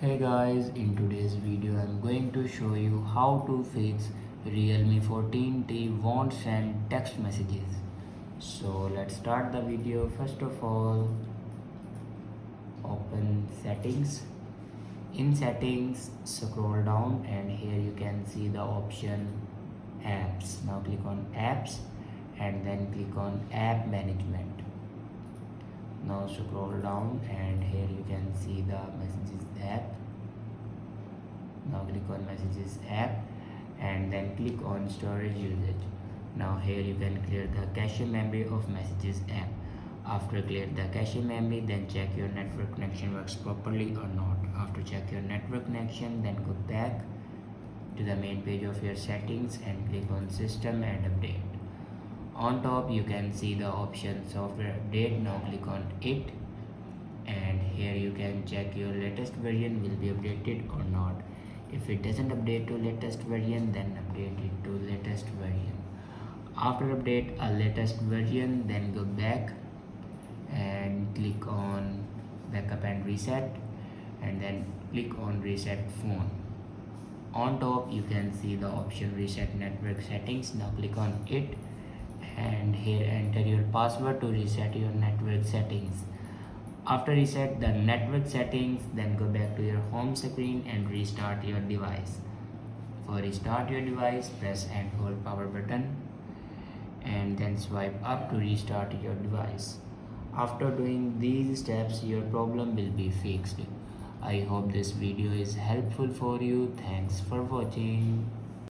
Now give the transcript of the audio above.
Hey guys, in today's video I'm going to show you how to fix Realme 14T won't send text messages. So let's start the video. First of all, open settings. In settings, scroll down and here you can see the option apps. Now click on apps and then click on app management. Now scroll down and here you can see the messages app. Now click on messages app and then click on storage usage. Now here you can clear the cache memory of messages app. After clear the cache memory, then check your network connection works properly or not. After check your network connection, then go back to the main page of your settings and click on system and update. On top you can see the option software update. Now click on it and here you can check your latest version will be updated or not. If it doesn't update to latest version, then update it to latest version. After update a latest version, then go back and click on backup and reset and then click on reset phone. On top you can see the option reset network settings. Now click on it and here enter your password to reset your network settings. After reset the network settings, then go back to your home screen and restart your device. For restart your device, press and hold power button and then swipe up to restart your device. After doing these steps, your problem will be fixed. I hope this video is helpful for you. Thanks for watching.